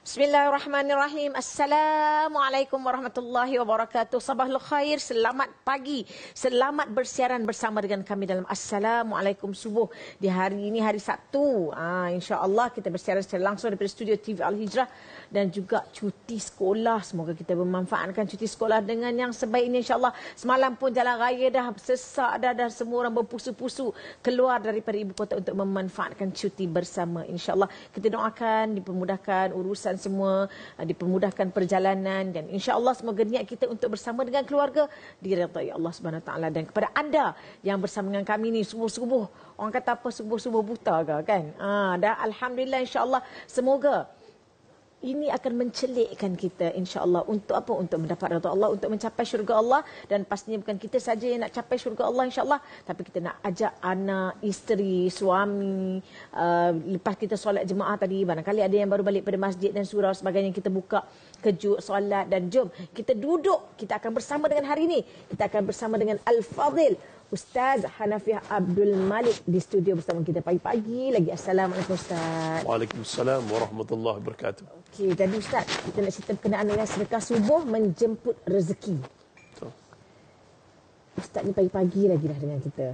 Bismillahirrahmanirrahim. Assalamualaikum warahmatullahi wabarakatuh. Sabahul khair, selamat pagi. Selamat bersiaran bersama dengan kami dalam Assalamualaikum subuh. Di hari ini, hari Sabtu. InsyaAllah kita bersiaran secara langsung daripada studio TV Al-Hijrah. Dan juga cuti sekolah. Semoga kita memanfaatkan cuti sekolah dengan yang sebaiknya insyaAllah. Semalam pun jalan raya dah sesak dah semua orang berpusu-pusu keluar daripada ibu kota untuk memanfaatkan cuti bersama insyaAllah. Kita doakan dipermudahkan urusan semua, dipermudahkan perjalanan dan insya-Allah semoga niat kita untuk bersama dengan keluarga diredai Allah Subhanahu Wa Taala. Dan kepada anda yang bersama dengan kami ni subuh-subuh, orang kata apa, subuh-subuh buta ke kan? Dah alhamdulillah, insya-Allah semoga ini akan mencelikkan kita insya-Allah untuk apa? Untuk mendapat redha Allah, untuk mencapai syurga Allah. Dan pastinya bukan kita saja yang nak capai syurga Allah insya-Allah, tapi kita nak ajak anak, isteri, suami. Lepas kita solat jemaah tadi, barangkali ada yang baru balik pada masjid dan surau sebagainya, kita buka kejut solat dan jom kita duduk. Kita akan bersama dengan hari ini, kita akan bersama dengan Al-Fadhil Ustaz Hanafiah Abdul Malik di studio bersama kita pagi-pagi lagi. Assalamualaikum Ustaz. Waalaikumsalam warahmatullahi wabarakatuh. Okey, tadi Ustaz kita nak cerita berkenaan dengan sedekah subuh menjemput rezeki. Betul. Ustaz ni pagi-pagi lagi dah dengan kita.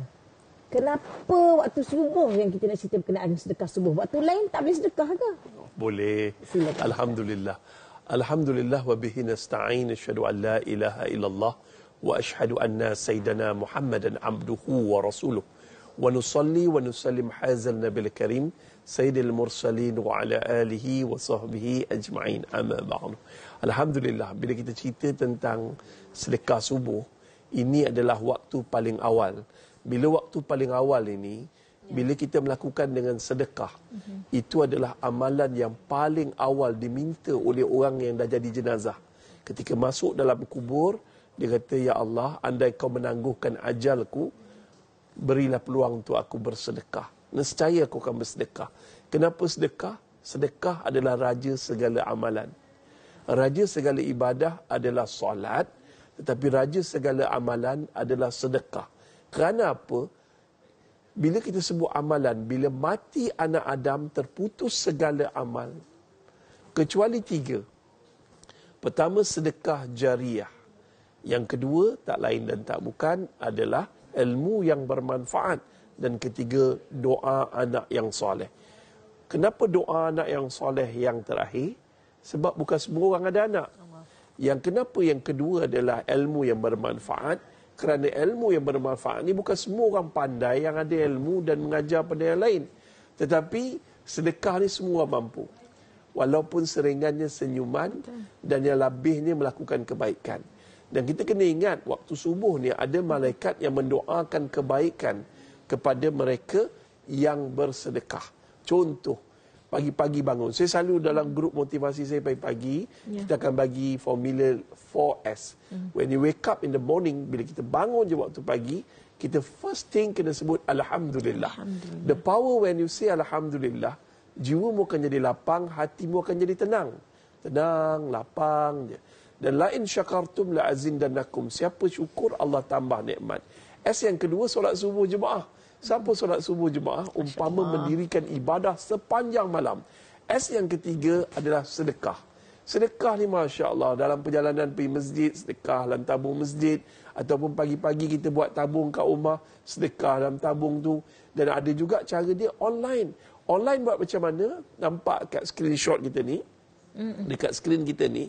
Kenapa waktu subuh yang kita nak cerita berkenaan sedekah subuh? Waktu lain tak boleh sedekah ke? Boleh. Silakan. Alhamdulillah. Alhamdulillah wa bihi nasta'in, asyhadu an la ilaha illallah wa asyhadu anna sayyidana Muhammadan abduhu wa rasuluh. Wa nusalli wa nusallim hazal nabil karim sayyidil mursalin wa ala alihi wa sahbihi ajma'in, amma ba'du. Alhamdulillah, bila kita cerita tentang sedekah subuh, ini adalah waktu paling awal. Bila waktu paling awal ini, bila kita melakukan dengan sedekah, itu adalah amalan yang paling awal diminta oleh orang yang dah jadi jenazah. Ketika masuk dalam kubur, dia kata, ya Allah, andai kau menangguhkan ajalku, berilah peluang untuk aku bersedekah. Nescaya aku akan bersedekah. Kenapa sedekah? Sedekah adalah raja segala amalan. Raja segala ibadah adalah solat, tetapi raja segala amalan adalah sedekah. Kerana apa? Bila kita sebut amalan, bila mati anak Adam, terputus segala amal. Kecuali 3. Pertama, sedekah jariah. Yang kedua, tak lain dan tak bukan, adalah ilmu yang bermanfaat. Dan ketiga, doa anak yang soleh. Kenapa doa anak yang soleh yang terakhir? Sebab bukan semua orang ada anak. Yang kenapa yang kedua adalah ilmu yang bermanfaat? Kerana ilmu yang bermanfaat ni bukan semua orang pandai yang ada ilmu dan mengajar pada yang lain. Tetapi sedekah ni semua mampu. Walaupun seringannya senyuman dan yang lebihnya melakukan kebaikan. Dan kita kena ingat, waktu subuh ni ada malaikat yang mendoakan kebaikan kepada mereka yang bersedekah. Contoh, pagi-pagi bangun. Saya selalu dalam grup motivasi saya pagi-pagi, kita akan bagi formula 4S. When you wake up in the morning, bila kita bangun je waktu pagi, kita first thing kena sebut Alhamdulillah. The power when you say Alhamdulillah, jiwamu akan jadi lapang, hatimu akan jadi tenang. Tenang, lapang je. Dan lain syakartum la azindannakum. Siapa syukur, Allah tambah nikmat. S yang kedua, solat subuh jemaah. Siapa solat subuh jemaah? Umpama mendirikan ibadah sepanjang malam. S yang ketiga adalah sedekah. Sedekah ni Masya Allah, dalam perjalanan pergi masjid, sedekah dalam tabung masjid. Ataupun pagi-pagi kita buat tabung kat rumah, sedekah dalam tabung tu. Dan ada juga cara dia online. Online buat macam mana? Nampak kat screenshot kita ni. Dekat skrin kita ni,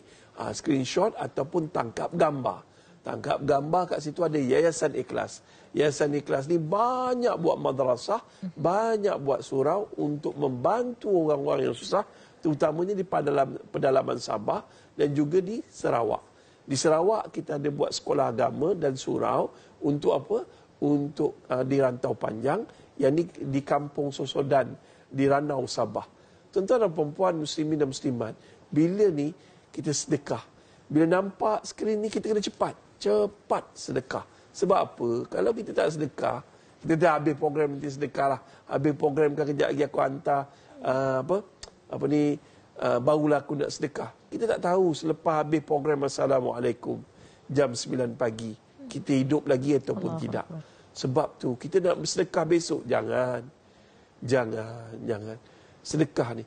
screenshot ataupun tangkap gambar. Tangkap gambar kat situ ada Yayasan Ikhlas. Yayasan Ikhlas ni banyak buat madrasah, banyak buat surau untuk membantu orang-orang yang susah, terutamanya di pedalaman Sabah dan juga di Sarawak. Di Sarawak kita ada buat sekolah agama dan surau untuk apa? Untuk di Rantau Panjang, yang di Kampung Sosodan, di Ranau Sabah. Tuan-tuan dan perempuan, muslimin dan muslimat, bila ni kita sedekah, bila nampak skrin ni kita kena cepat sedekah. Sebab apa? Kalau kita tak sedekah, kita dah habis program nanti sedekah lah. Habis program kan kejap lagi aku hantar barulah aku nak sedekah. Kita tak tahu selepas habis program Assalamualaikum jam 9 pagi kita hidup lagi ataupun tidak. Sebab tu kita nak bersedekah besok, jangan. Sedekah ni,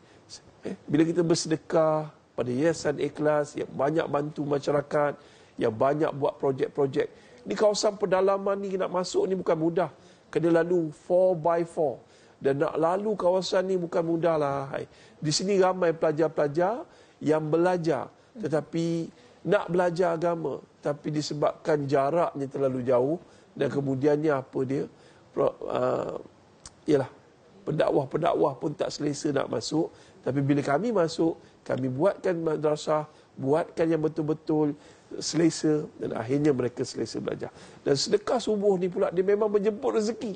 bila kita bersedekah, pada Yayasan Ikhlas, yang banyak bantu masyarakat, yang banyak buat projek-projek. Di kawasan pedalaman ni nak masuk ni bukan mudah. Kena lalu 4x4. Dan nak lalu kawasan ni bukan mudah lah. Di sini ramai pelajar-pelajar yang belajar. Tetapi nak belajar agama. Tapi disebabkan jaraknya terlalu jauh. Dan kemudiannya apa dia? Ialah pendakwah-pendakwah pun tak selesa nak masuk. Tapi bila kami masuk, kami buatkan madrasah, buatkan yang betul-betul selesa, dan akhirnya mereka selesa belajar. Dan sedekah subuh ni pula, dia memang menjemput rezeki.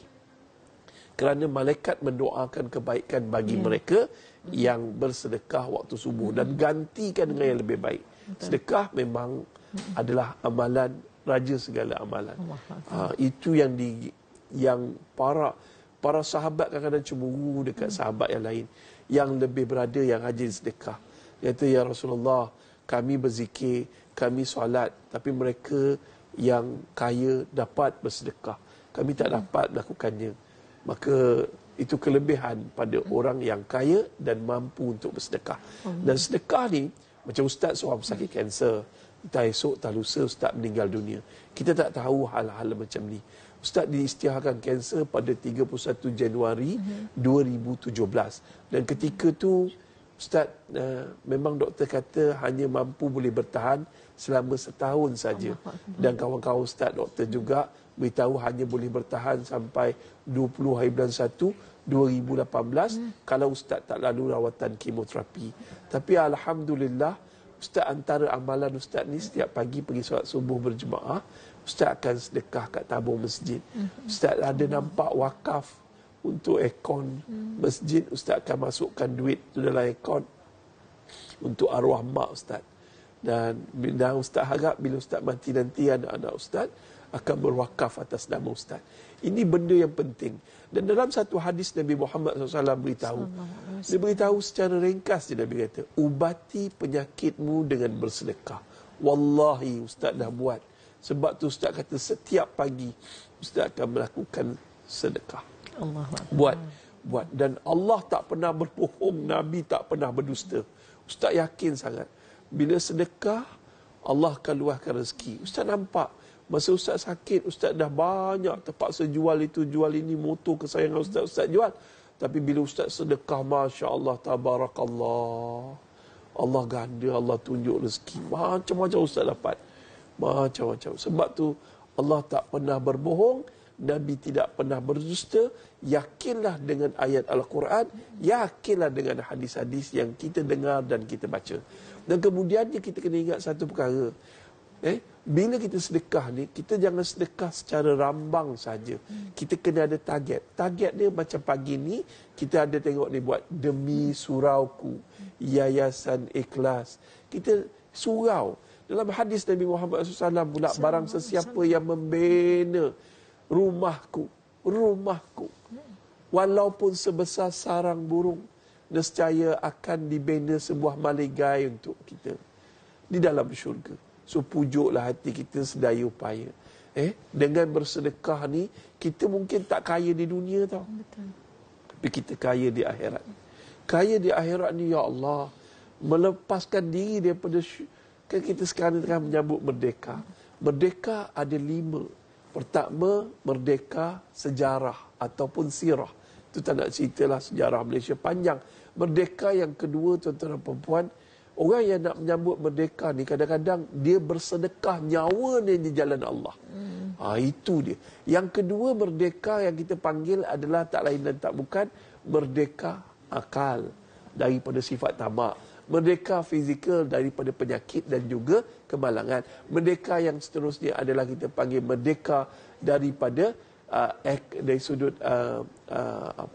Kerana malaikat mendoakan kebaikan bagi mereka yang bersedekah waktu subuh dan gantikan dengan yang lebih baik. Sedekah memang adalah amalan raja segala amalan. Itu yang para sahabat kadang-kadang cemburu dekat sahabat yang lain yang lebih berada, yang rajin sedekah. Dia kata, ya Rasulullah, kami berzikir, kami solat, tapi mereka yang kaya dapat bersedekah, kami tak dapat melakukannya. Maka itu kelebihan pada orang yang kaya dan mampu untuk bersedekah. Dan sedekah ni, macam ustaz seorang sakit kanser, entah esok, entah lusa ustaz meninggal dunia. Kita tak tahu hal-hal macam ni. Ustaz diisytiharkan kanser pada 31 Januari 2017. Dan ketika tu ustaz memang doktor kata hanya mampu boleh bertahan selama setahun saja. Dan kawan-kawan ustaz doktor juga beritahu hanya boleh bertahan sampai 20 hari bulan 1 2018 kalau ustaz tak lalu rawatan kemoterapi. Tapi alhamdulillah, ustaz antara amalan ustaz ni setiap pagi pergi solat subuh berjemaah, ustaz akan sedekah kat tabung masjid. Ustaz ada nampak wakaf untuk aircon masjid, ustaz akan masukkan duit tu dalam aircon untuk arwah mak ustaz. Dan ustaz harap bila ustaz mati nanti, anak-anak ustaz akan berwakaf atas nama ustaz. Ini benda yang penting. Dan dalam satu hadis Nabi Muhammad SAW beritahu, dia beritahu secara ringkas, dia Nabi kata, ubati penyakitmu dengan bersedekah. Wallahi ustaz dah buat. Sebab tu ustaz kata setiap pagi ustaz akan melakukan sedekah. Buat. Dan Allah tak pernah berbohong, Nabi tak pernah berdusta. Ustaz yakin sangat. Bila sedekah, Allah akan luahkan rezeki. Ustaz nampak, masa ustaz sakit, ustaz dah banyak terpaksa jual itu, jual ini, motor kesayangan ustaz jual. Tapi bila ustaz sedekah, Masya Allah, Tabarakallah, Allah ganda, Allah tunjuk rezeki. Macam-macam ustaz dapat. Macam-macam. Sebab tu Allah tak pernah berbohong, Nabi tidak pernah berdusta. Yakinlah dengan ayat Al-Quran, yakinlah dengan hadis-hadis yang kita dengar dan kita baca. Dan kemudiannya kita kena ingat satu perkara. Bila kita sedekah ni, kita jangan sedekah secara rambang saja. Kita kena ada target. Target dia macam pagi ni, kita ada tengok ni buat demi surauku, Yayasan Ikhlas. Kita surau. Dalam hadis Nabi Muhammad SAW pula, barang sesiapa yang membina rumahku, walaupun sebesar sarang burung, nescaya akan dibina sebuah maligai untuk kita di dalam syurga. So pujuklah hati kita sedaya upaya. Dengan bersedekah ni, kita mungkin tak kaya di dunia tau. Betul. Tapi kita kaya di akhirat. Kaya di akhirat ni, ya Allah, melepaskan diri daripada kan kita sekarang tengah menyambut merdeka. Merdeka ada 5. Pertama, merdeka sejarah ataupun sirah. Itu tak nak ceritalah sejarah Malaysia panjang. Merdeka yang kedua, tuan-tuan dan puan-puan, orang yang nak menyambut merdeka ni kadang-kadang dia bersedekah nyawa dia di jalan Allah. Itu dia. Yang kedua, merdeka yang kita panggil adalah tak lain dan tak bukan merdeka akal daripada sifat tamak. Merdeka fizikal daripada penyakit dan juga kemalangan. Merdeka yang seterusnya adalah kita panggil merdeka daripada dari sudut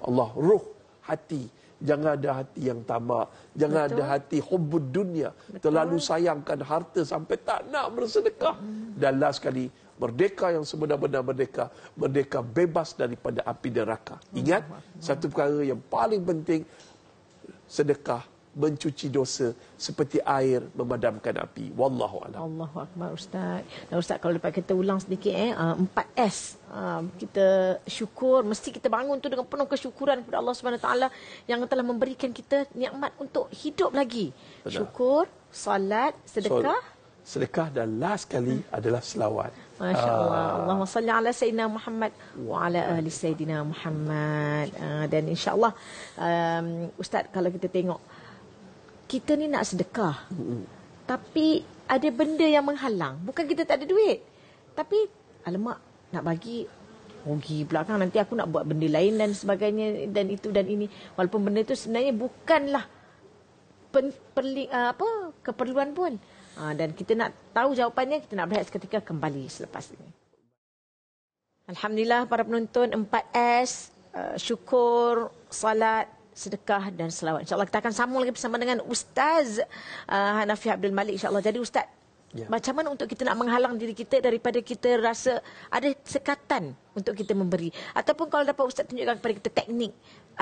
Allah, ruh, hati. Jangan ada hati yang tamak. Jangan ada hati hubbud dunia. Terlalu sayangkan harta sampai tak nak bersedekah. Dan last sekali, merdeka yang sebenar-benar merdeka. Merdeka bebas daripada api neraka. Ingat, satu perkara yang paling penting, sedekah mencuci dosa seperti air memadamkan api. Wallahu a'lam. Allahu Akbar Ustaz. Dan Ustaz, kalau dapat kita ulang sedikit 4S. Kita syukur, mesti kita bangun tu dengan penuh kesyukuran kepada Allah Subhanahu Wa Taala yang telah memberikan kita nikmat untuk hidup lagi. Benar. Syukur, salat, sedekah. Sedekah, dan last kali adalah selawat. Masya Allah. Allahumma salli ala Sayyidina Muhammad wa ala ahli Sayyidina Muhammad. Dan insyaAllah, Ustaz, kalau kita tengok, kita ni nak sedekah. Tapi ada benda yang menghalang. Bukan kita tak ada duit. Tapi, alamak, nak bagi, rugi pula kan. Nanti aku nak buat benda lain dan sebagainya. Dan itu dan ini. Walaupun benda itu sebenarnya bukanlah keperluan pun. Dan kita nak tahu jawapannya, kita nak berehat seketika, kembali selepas ini. Alhamdulillah para penonton, 4S, syukur, salat, sedekah dan selawat. InsyaAllah kita akan sambung lagi bersama dengan Ustaz Hanafi Abdul Malik, insyaAllah. Jadi Ustaz, macam mana untuk kita nak menghalang diri kita daripada kita rasa ada sekatan untuk kita memberi? Ataupun kalau dapat Ustaz tunjukkan kepada kita teknik,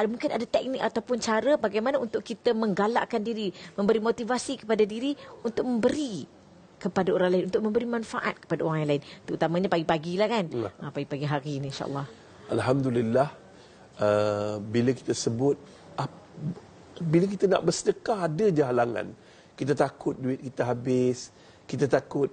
mungkin ada teknik ataupun cara bagaimana untuk kita menggalakkan diri, memberi motivasi kepada diri untuk memberi kepada orang lain, untuk memberi manfaat kepada orang lain. Terutamanya pagi-pagi lah kan. Pagi-pagi hari ini, insyaAllah. Alhamdulillah, bila kita sebut, bila kita nak bersedekah, ada je halangan. Kita takut duit kita habis. Kita takut,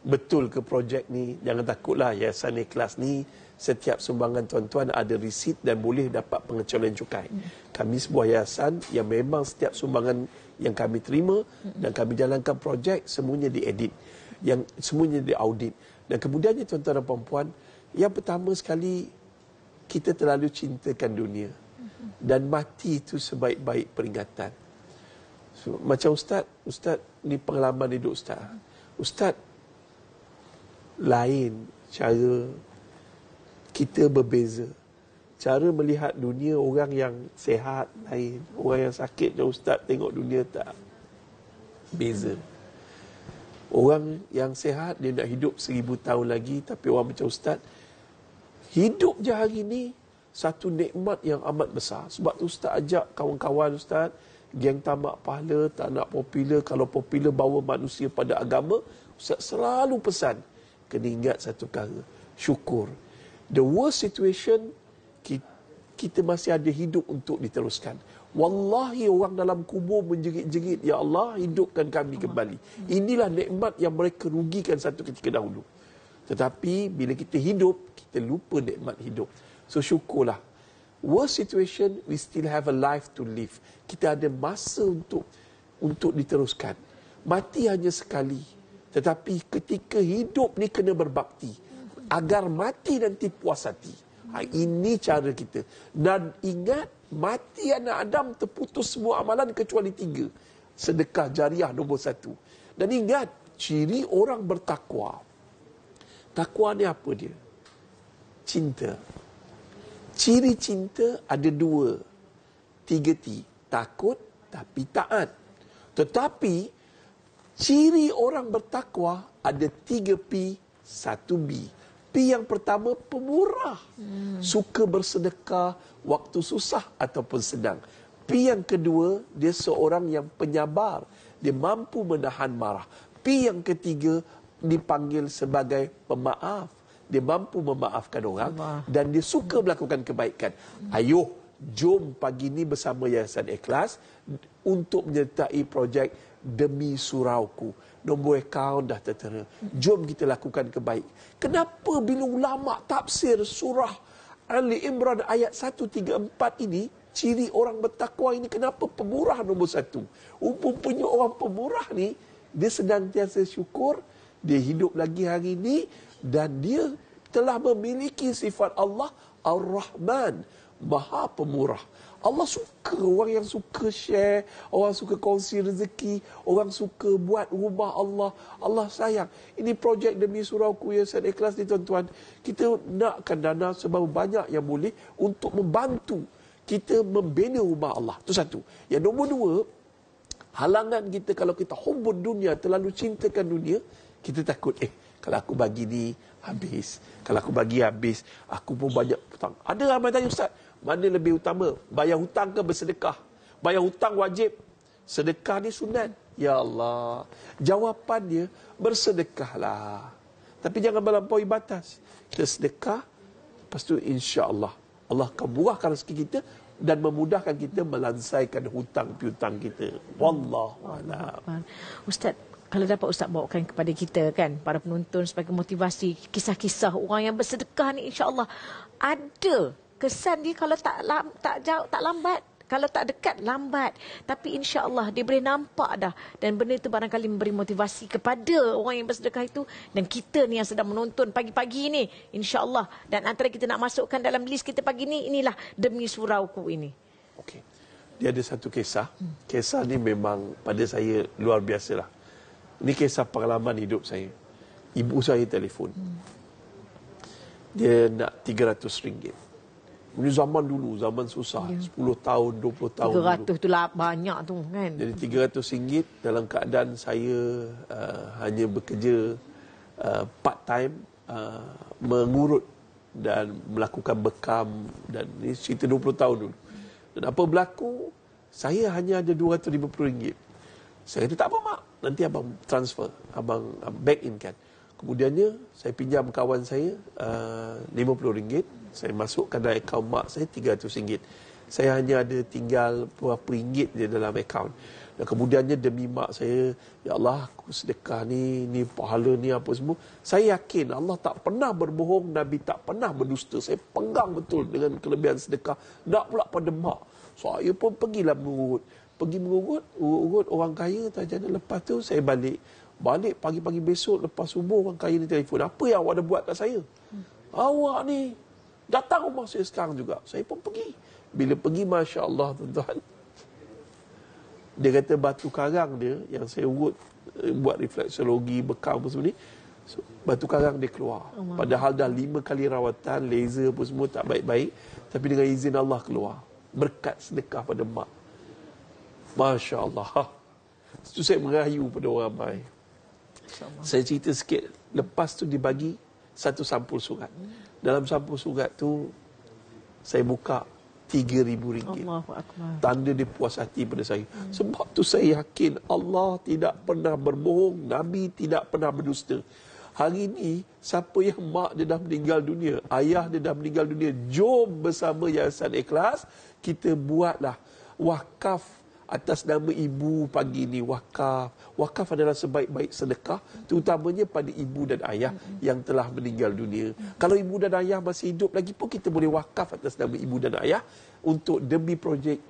betul ke projek ni? Jangan takutlah, Yayasan Ikhlas ni, setiap sumbangan tuan-tuan ada resit dan boleh dapat pengecualian cukai. Kami sebuah yayasan yang memang setiap sumbangan yang kami terima dan kami jalankan projek, semuanya diedit. Semuanya diaudit. Dan kemudiannya tuan-tuan dan puan-puan, yang pertama sekali, kita terlalu cintakan dunia. Dan mati itu sebaik-baik peringatan. So, macam Ustaz ni pengalaman hidup Ustaz. Ustaz lain cara, kita berbeza. Cara melihat dunia orang yang sehat lain, orang yang sakit macam Ustaz tengok dunia tak beza. Orang yang sehat dia nak hidup 1000 tahun lagi, tapi orang macam Ustaz hidup je hari ni satu nikmat yang amat besar. Sebab tu Ustaz ajak kawan-kawan Ustaz, geng tamak pahala, tak nak popular. Kalau popular bawa manusia pada agama, Ustaz selalu pesan, kena ingat satu perkara, syukur. The worst situation, kita masih ada hidup untuk diteruskan. Wallahi orang dalam kubur menjerit-jerit, ya Allah hidupkan kami kembali. Inilah nikmat yang mereka rugikan satu ketika dahulu. Tetapi bila kita hidup, kita lupa nikmat hidup. So syukurlah. Worst situation, we still have a life to live. Kita ada masa untuk diteruskan. Mati hanya sekali. Tetapi ketika hidup ni kena berbakti. Agar mati nanti puas hati. Ini cara kita. Dan ingat, mati anak Adam terputus semua amalan kecuali 3. Sedekah jariah nombor 1. Dan ingat, ciri orang bertakwa. Takwa ni apa dia? Cinta. Ciri cinta ada 2. 3 T. Takut tapi taat. Tetapi ciri orang bertakwa ada 3 P, 1 B. P yang pertama, pemurah. Suka bersedekah waktu susah ataupun senang. P yang kedua, dia seorang yang penyabar. Dia mampu menahan marah. P yang ketiga, dipanggil sebagai pemaaf. Dia mampu memaafkan orang dan dia suka melakukan kebaikan. Ayuh, jom pagi ni bersama Yayasan Ikhlas untuk menyertai projek Demi Surauku. Nombor akaun dah tertera. Jom kita lakukan kebaikan. Kenapa bila ulama tafsir surah Ali Imran ayat 134 ini, ciri orang bertakwa ini kenapa pemurah nombor 1? Punya orang pemurah ni, dia senantiasa syukur, dia hidup lagi hari ini, dan dia telah memiliki sifat Allah Ar-Rahman, Maha Pemurah. Allah suka orang yang suka share, orang suka kongsi rezeki, orang suka buat rumah Allah. Allah sayang. Ini projek Demi Surauku Yayasan Ikhlas ni tuan-tuan. Kita nakkan dana sebab banyak yang boleh untuk membantu kita membina rumah Allah. Itu satu. Yang nombor 2, halangan kita kalau kita hubbud dunia, terlalu cintakan dunia, kita takut, kalau aku bagi ni, habis. Kalau aku bagi habis, aku pun banyak hutang. Ada ramai tanya, Ustaz, mana lebih utama? Bayar hutang ke bersedekah? Bayar hutang wajib. Sedekah ni sunat. Ya Allah. Jawapannya, bersedekahlah. Tapi jangan melampaui batas. Kita sedekah, lepas tu insya-Allah Allah akan murahkan rezeki kita dan memudahkan kita melansaikan hutang piutang kita. Wallahu a'lam. Ustaz, kalau dapat Ustaz bawakan kepada kita kan, para penonton sebagai motivasi, kisah-kisah orang yang bersedekah ni, insya-Allah ada kesan dia kalau tak lambat. Kalau tak dekat, lambat. Tapi insya-Allah dia boleh nampak dah. Dan benda itu barangkali memberi motivasi kepada orang yang bersedekah itu. Dan kita ni yang sedang menonton pagi-pagi ni, insya-Allah. Dan antara kita nak masukkan dalam list kita pagi ni, inilah Demi Surauku ini. Okey. Dia ada satu kisah. Kisah ni memang pada saya luar biasa lah. Ini kisah pengalaman hidup saya. Ibu saya telefon. Dia nak RM300. Ini zaman dulu, zaman susah. 10 tahun, 20 tahun 300 dulu. tu lah banyak tu kan. Jadi RM300 dalam keadaan saya hanya bekerja part time, mengurut dan melakukan bekam, dan ini cerita 20 tahun dulu. Dan apa berlaku, saya hanya ada RM250. Saya kata, tak apa mak, nanti abang transfer, abang back in kan. Kemudiannya saya pinjam kawan saya RM50. Saya masukkan dalam akaun mak saya RM300. Saya hanya ada tinggal berapa ringgit je dalam akaun. Dan kemudiannya demi mak saya, ya Allah, aku sedekah ni pahala ni apa semua. Saya yakin Allah tak pernah berbohong, Nabi tak pernah berdusta. Saya pegang betul dengan kelebihan sedekah. Nak pula pada mak. Saya pun pergilah mengurut. Pergi mengurut orang kaya tajana. Lepas tu saya balik pagi-pagi besok lepas subuh, orang kaya ni telefon. Apa yang awak dah buat kat saya? Awak ni datang rumah saya sekarang juga. Saya pun pergi. Bila pergi, Masya Allah, tuan-tuan. Dia kata batu karang dia, yang saya urut, buat refleksologi, bekam apa semua ni, batu karang dia keluar. Padahal dah 5 kali rawatan, laser apa semua tak baik-baik. Tapi dengan izin Allah keluar. Berkat sedekah pada mak. Masya Allah. Itu saya merayu pada orang ramai. Saya cerita sikit. Lepas tu dibagi satu sampul surat. Dalam sampul surat tu, saya buka RM3,000. Allahu Akbar. Tanda dia puas hati pada saya. Sebab tu saya yakin Allah tidak pernah berbohong. Nabi tidak pernah berdusta. Hari ini, siapa yang mak dia dah meninggal dunia, ayah dia dah meninggal dunia, jom bersama Yayasan Ikhlas, kita buatlah wakaf atas nama ibu pagi ini. Wakaf adalah sebaik-baik sedekah, terutamanya pada ibu dan ayah yang telah meninggal dunia. Kalau ibu dan ayah masih hidup lagi pun, kita boleh wakaf atas nama ibu dan ayah untuk demi projek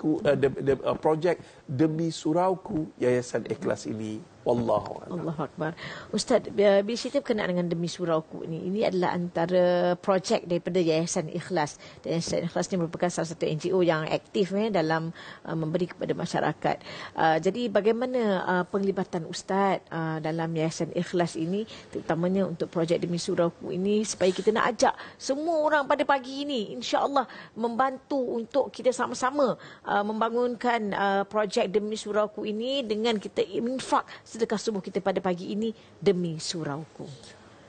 Demi Surauku Yayasan Ikhlas ini. Wallahu a'lam. Allahu Akbar. Ustaz, bila cerita berkenaan dengan Demi Surauku ini adalah antara projek daripada Yayasan Ikhlas. Dan Yayasan Ikhlas ini merupakan salah satu NGO yang aktif dalam memberi kepada masyarakat. Jadi bagaimana penglibatan Ustaz dalam Yayasan Ikhlas ini, terutamanya untuk projek Demi Surauku ini, supaya kita nak ajak semua orang pada pagi ini, insya-Allah membantu untuk kita sama-sama membangunkan projek Demi Surauku ini dengan kita infak sedekah subuh kita pada pagi ini demi Surauku.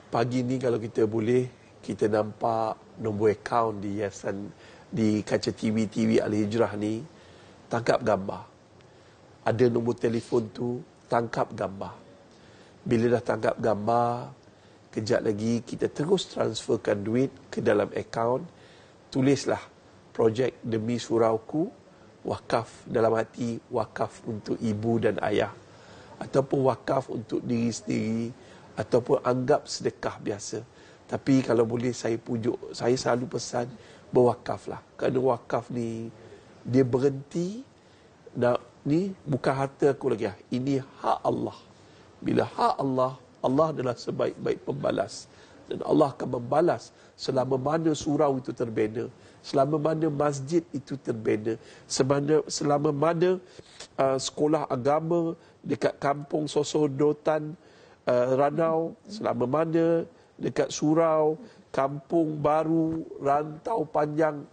Pagi ni kalau kita boleh, kita nampak nombor akaun di Yayasan, di kaca TV Al-Hijrah ni, tangkap gambar. Ada nombor telefon tu, tangkap gambar. Bila dah tangkap gambar, kejap lagi kita terus transferkan duit ke dalam akaun. Tulislah projek Demi Surauku, wakaf dalam hati, wakaf untuk ibu dan ayah, ataupun wakaf untuk diri sendiri, ataupun anggap sedekah biasa. Tapi kalau boleh saya selalu pesan, berwakaflah. Kerana wakaf ni, dia berhenti, ni bukan harta aku lagi. Ini hak Allah. Bila hak Allah, Allah adalah sebaik-baik pembalas. Dan Allah akan membalas selama mana surau itu terbina, selama mana masjid itu terbina, selama mana sekolah agama dekat kampung Sosodotan, Ranau, selama mana dekat surau, Kampung Baru, Rantau Panjang,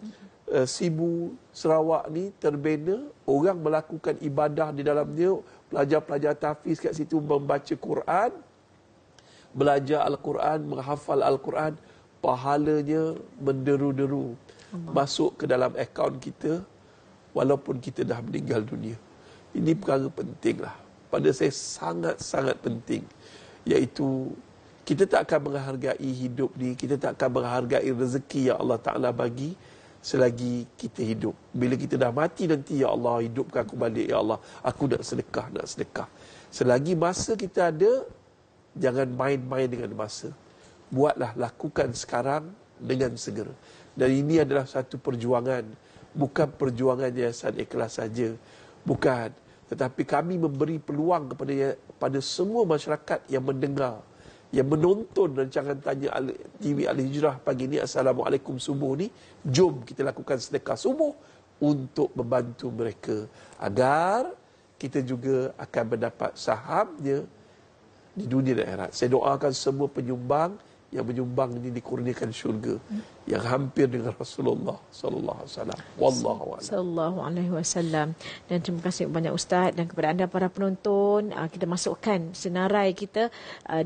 Sibu, Sarawak ni terbina, orang melakukan ibadah di dalamnya, pelajar-pelajar tahfiz kat situ membaca Quran, belajar Al-Quran, menghafal Al-Quran, pahalanya menderu-deru masuk ke dalam akaun kita. walaupun kita dah meninggal dunia. Ini perkara penting lah. Pada saya sangat-sangat penting. Iaitu kita tak akan menghargai hidup ni, kita tak akan menghargai rezeki yang Allah Ta'ala bagi selagi kita hidup. Bila kita dah mati nanti, ya Allah, hidupkan aku balik, ya Allah, aku nak sedekah. Selagi masa kita ada, jangan main-main dengan masa. Buatlah, lakukan sekarang dengan segera. Dan ini adalah satu perjuangan, bukan perjuangan Yayasan Ikhlas saja, bukan, tetapi kami memberi peluang kepada semua masyarakat yang mendengar, yang menonton rancangan Tanya TV Al-Hijrah pagi ni, Assalamualaikum Subuh ni, jom kita lakukan sedekah subuh untuk membantu mereka agar kita juga akan mendapat sahamnya di dunia dan akhirat. Saya doakan semua penyumbang yang menyumbang ini dikurniakan syurga yang hampir dengan Rasulullah sallallahu alaihi wasallam. Wallahu a'lam. Sallallahu alaihi wasallam. Dan terima kasih banyak Ustaz, dan kepada anda para penonton, kita masukkan senarai kita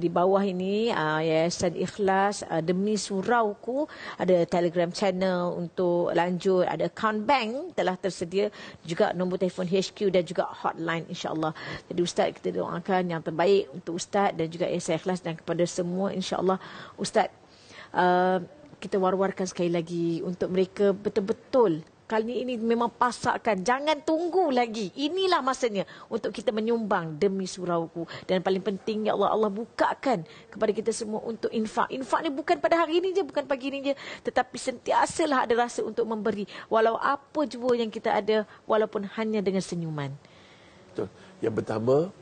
di bawah ini, Yayasan Ikhlas Demi Surauku, ada Telegram channel untuk lanjut, ada account bank telah tersedia, juga nombor telefon HQ dan juga hotline, insya-Allah. Jadi Ustaz, kita doakan yang terbaik untuk Ustaz dan juga Yayasan Ikhlas, dan kepada semua, insya-Allah Ustaz, kita war-warkan sekali lagi untuk mereka betul-betul kali ini memang pasakkan, jangan tunggu lagi. Inilah masanya untuk kita menyumbang demi surauku. Dan paling penting, ya Allah, Allah bukakan kepada kita semua untuk infak. Infak ni bukan pada hari ini je, bukan pagi ini je, tetapi sentiasalah ada rasa untuk memberi, walau apa jua yang kita ada, walaupun hanya dengan senyuman. Betul. Yang pertama,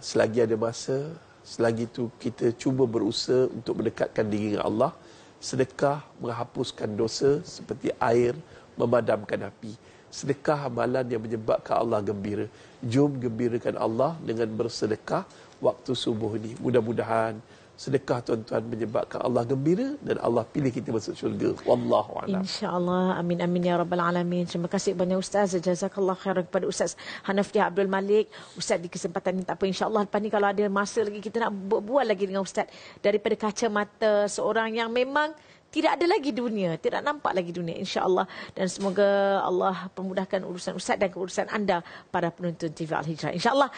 selagi ada masa, selagi itu kita cuba berusaha untuk mendekatkan diri dengan Allah. Sedekah menghapuskan dosa seperti air memadamkan api. Sedekah amalan yang menyebabkan Allah gembira. Jom gembirakan Allah dengan bersedekah waktu subuh ini. Mudah-mudahan sedekah tuan-tuan menyebabkan Allah gembira dan Allah pilih kita masuk syurga. Wallahu a'lam. InsyaAllah. Amin amin ya rabbal alamin. Terima kasih banyak Ustaz. Jazakallah khairan kepada Ustaz Hanafiah Abdul Malik. Ustaz di kesempatan ini tak apa, insyaAllah lepas ni kalau ada masa lagi kita nak berbual lagi dengan Ustaz daripada kacamata seorang yang memang tidak ada lagi dunia, tidak nampak lagi dunia, insya-Allah. Dan semoga Allah permudahkan urusan Ustaz dan urusan anda para penonton TV Al-Hijrah, insya-Allah.